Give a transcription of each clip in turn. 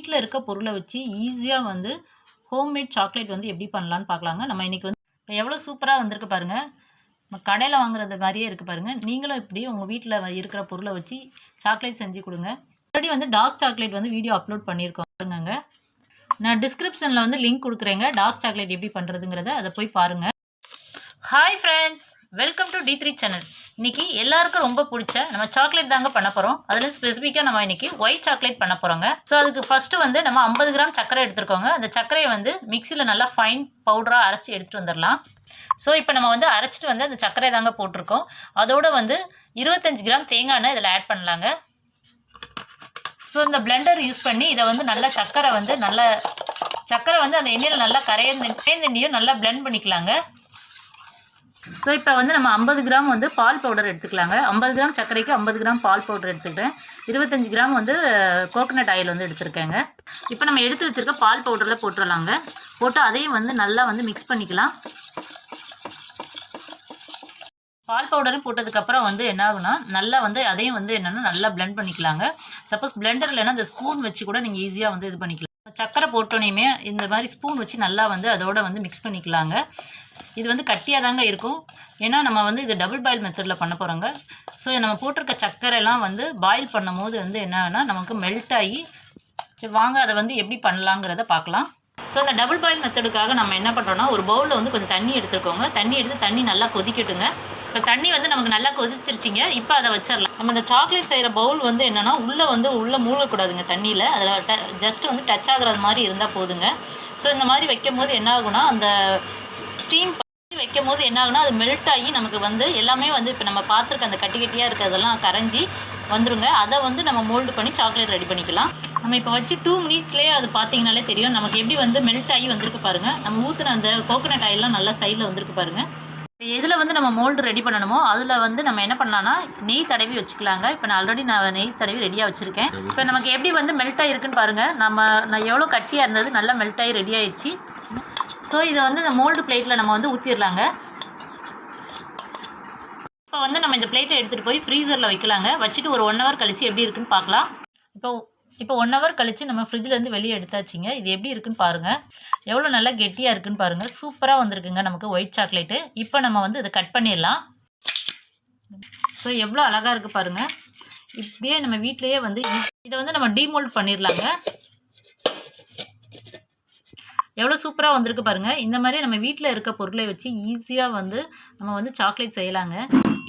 வீட்டில் இருக்க பொருளை வச்சு ஈஸியாக வந்து ஹோம்மேட் சாக்லேட் வந்து எப்படி பண்ணலான்னு பார்க்கலாங்க. நம்ம இன்றைக்கி வந்து எவ்வளோ சூப்பராக வந்திருக்கு பாருங்கள். நம்ம கடையில் வாங்குறது மாதிரியே இருக்குது பாருங்கள். நீங்களும் இப்படி உங்கள் வீட்டில் இருக்கிற பொருளை வச்சு சாக்லேட் செஞ்சு கொடுங்க. ஆல்ரெடி வந்து டார்க் சாக்லேட் வந்து வீடியோ அப்லோட் பண்ணியிருக்கோம் பாருங்க. நான் டிஸ்கிரிப்ஷனில் வந்து லிங்க் கொடுக்குறேங்க. டார்க் சாக்லேட் எப்படி பண்ணுறதுங்கிறத அதை போய் பாருங்கள். Hi friends, welcome to D3 channel. இன்றைக்கி எல்லாருக்கும் ரொம்ப பிடிச்ச நம்ம சாக்லேட் தாங்க பண்ண போகிறோம். அதில் ஸ்பெசிஃபிக்காக நம்ம இன்றைக்கி ஒயிட் சாக்லேட் பண்ண போகிறோங்க. ஸோ அதுக்கு ஃபஸ்ட்டு வந்து நம்ம 50 கிராம் சர்க்கரை எடுத்துருக்கோங்க. அந்த சர்க்கரையை வந்து மிக்சியில் நல்லா ஃபைன் பவுடராக அரைச்சி எடுத்துகிட்டு வந்துடலாம். ஸோ இப்போ நம்ம வந்து அரைச்சிட்டு வந்து அந்த சர்க்கரை தாங்க போட்டிருக்கோம். அதோட வந்து 25 கிராம் தேங்காய் எண்ணெய் இதில் ஆட் பண்ணலாங்க. ஸோ இந்த பிளெண்டர் யூஸ் பண்ணி இதை வந்து நல்லா சர்க்கரை வந்து அந்த எண்ணெயில் நல்லா கரையந்தண்ணியும் நல்லா பிளெண்ட் பண்ணிக்கலாங்க. ஸோ இப்போ வந்து நம்ம 50 கிராம் வந்து பால் பவுடர் எடுத்துக்கலாங்க. 50 கிராம் சர்க்கரைக்கு 50 கிராம் பால் பவுடர் எடுத்துக்கிட்டேன். 25 கிராம் வந்து கோகனட் ஆயில் வந்து எடுத்துருக்கேங்க. இப்போ நம்ம எடுத்து வச்சுருக்க பால் பவுடரில் போட்டுடலாங்க. போட்டு அதையும் வந்து நல்லா வந்து மிக்ஸ் பண்ணிக்கலாம். பால் பவுடரும் போட்டதுக்கப்புறம் வந்து என்ன ஆகுனா நல்லா வந்து அதையும் வந்து என்னென்னா நல்லா பிளெண்ட் பண்ணிக்கலாங்க. சப்போஸ் பிளெண்டர் இல்லைன்னா இந்த ஸ்பூன் வச்சு கூட நீங்கள் ஈஸியாக வந்து இது பண்ணிக்கலாம். சர்க்கரை போட்டோனையுமே இந்த மாதிரி ஸ்பூன் வச்சு நல்லா வந்து அதோட வந்து மிக்ஸ் பண்ணிக்கலாங்க. இது வந்து கட்டியாக தாங்க இருக்கும். ஏன்னா நம்ம வந்து இது டபுள் பாயில் மெத்தடில் பண்ண போகிறோங்க. ஸோ நம்ம போட்டிருக்க சர்க்கரைலாம் வந்து பாயில் பண்ணும் போது வந்து என்னன்னா நமக்கு மெல்ட் ஆகி வாங்க அதை வந்து எப்படி பண்ணலாங்கிறத பார்க்கலாம். ஸோ இந்த டபுள் பாயில் மெத்தடுக்காக நம்ம என்ன பண்ணுறோன்னா ஒரு பவுலில் வந்து கொஞ்சம் தண்ணி எடுத்துக்கோங்க. தண்ணி நல்லா கொதிக்கட்டுங்க. இப்போ தண்ணி வந்து நமக்கு நல்லா கொதிச்சிருச்சிங்க. இப்போ அதை வச்சிடலாம். நம்ம இந்த சாக்லேட் செய்கிற பவுல் வந்து என்னென்னா உள்ளே மூழ்கக்கூடாதுங்க தண்ணியில். அதில் ஜஸ்ட் வந்து டச் ஆகுறது மாதிரி இருந்தால் போதுங்க. ஸோ இந்த மாதிரி வைக்கும் போது என்ன ஆகுனா அந்த ஸ்டீம் வைக்கும் போது என்ன ஆகுனா அது மெல்ட் ஆகி நமக்கு வந்து எல்லாமே வந்து இப்போ நம்ம பார்த்துருக்க அந்த கட்டியாக இருக்கிறதெல்லாம் கரைஞ்சி வந்துருங்க. அதை வந்து நம்ம மோல்டு பண்ணி சாக்லேட் ரெடி பண்ணிக்கலாம். நம்ம இப்போ வச்சு 2 மினிட்ஸ்லேயே அது பார்த்தீங்கனாலே தெரியும் நமக்கு எப்படி வந்து மெல்ட் ஆகி வந்திருக்கு பாருங்கள். நம்ம ஊற்றுன அந்த கோகனட் ஆயிலெலாம் நல்லா சைடில் வந்திருக்கு பாருங்கள். இப்போ எதில் வந்து நம்ம மோல்டு ரெடி பண்ணணுமோ அதில் வந்து நம்ம என்ன பண்ணலான்னா நெய் தடவி வச்சுக்கலாங்க. இப்போ நான் ஆல்ரெடி நெய் தடவி ரெடியாக வச்சுருக்கேன். இப்போ நமக்கு எப்படி வந்து மெல்ட் ஆகிருக்குன்னு பாருங்கள். நான் எவ்வளோ கட்டியாக இருந்தது நல்லா மெல்ட் ஆகி ரெடி ஆகிடுச்சு. ஸோ இதை வந்து இந்த மோல்டு பிளேட்டில் நம்ம வந்து ஊற்றிடலாங்க. இப்போ வந்து நம்ம இந்த பிளேட்டை எடுத்துகிட்டு போய் ஃப்ரீசரில் வைக்கலாங்க. வச்சுட்டு ஒரு 1 ஹவர் கழித்து எப்படி இருக்குன்னு பார்க்கலாம். இப்போ 1 ஹவர் கழித்து நம்ம ஃப்ரிட்ஜிலேருந்து வெளியே எடுத்தாச்சுங்க. இது எப்படி இருக்குன்னு பாருங்கள். எவ்வளோ நல்லா கெட்டியாக இருக்குன்னு பாருங்கள். சூப்பராக வந்திருக்குங்க நமக்கு ஒயிட் சாக்லேட்டு. இப்போ நம்ம வந்து இதை கட் பண்ணிடலாம். ஸோ எவ்வளோ அழகாக இருக்குது பாருங்கள். இப்படியே நம்ம வீட்டிலையே வந்து இதை வந்து நம்ம டீமோல்ட் பண்ணிடலாங்க. எவ்வளோ சூப்பராக வந்திருக்கு பாருங்கள். இந்த மாதிரி நம்ம வீட்டில் இருக்க பொருளை வச்சு ஈஸியாக வந்து நம்ம வந்து சாக்லேட் செய்யலாங்க.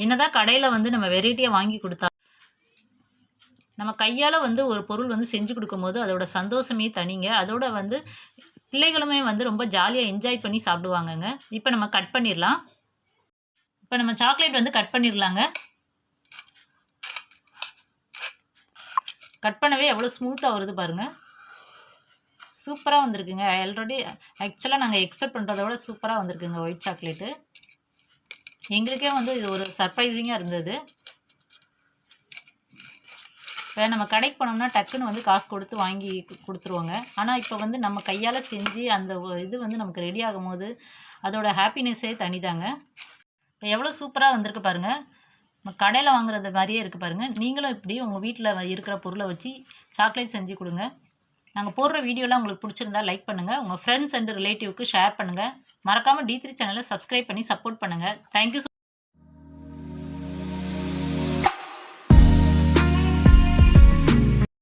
என்னதான் கடையில் வந்து நம்ம வெரைட்டியாக வாங்கி கொடுத்தா நம்ம கையால் வந்து ஒரு பொருள் வந்து செஞ்சு கொடுக்கும்போது அதோட சந்தோஷமே தனிங்க. அதோட வந்து பிள்ளைகளுமே வந்து ரொம்ப ஜாலியாக என்ஜாய் பண்ணி சாப்பிடுவாங்கங்க. இப்போ நம்ம கட் பண்ணிடலாம். இப்போ நம்ம சாக்லேட் வந்து கட் பண்ணிடலாங்க. கட் பண்ணவே எவ்வளோ ஸ்மூத்தாக வருது பாருங்கள். சூப்பராக வந்திருக்குங்க. ஆக்சுவலாக நாங்கள் எக்ஸ்பெக்ட் பண்ணுறத விட சூப்பராக வந்திருக்குங்க ஒயிட் சாக்லேட்டு. எங்களுக்கே வந்து இது ஒரு சர்ப்ரைசிங்காக இருந்தது. இப்போ நம்ம கடைக்கு போனோம்னா டக்குன்னு வந்து காசு கொடுத்து வாங்கி கொடுத்துருவோங்க. ஆனால் இப்போ வந்து நம்ம கையால் செஞ்சு அந்த இது வந்து நமக்கு ரெடி ஆகும் போது அதோட ஹாப்பினஸ்ஸே தனிதாங்க. இப்போ எவ்வளோ சூப்பராக வந்திருக்கு பாருங்கள். நம்ம கடையில் வாங்குறது மாதிரியே இருக்குது பாருங்கள். நீங்களும் இப்படி உங்கள் வீட்டில் இருக்கிற பொருளை வச்சு சாக்லேட் செஞ்சு கொடுங்க. நாங்கள் போடுற வீடியோலாம் உங்களுக்கு பிடிச்சிருந்தா லைக் பண்ணுங்கள். உங்கள் ஃப்ரெண்ட்ஸ் அண்ட் ரிலேட்டிவ்க்கு ஷேர் பண்ணுங்கள். மறக்காமல் D3 சேனலை சப்ஸ்கிரைப் பண்ணி சப்போர்ட் பண்ணுங்கள். தேங்க்யூ.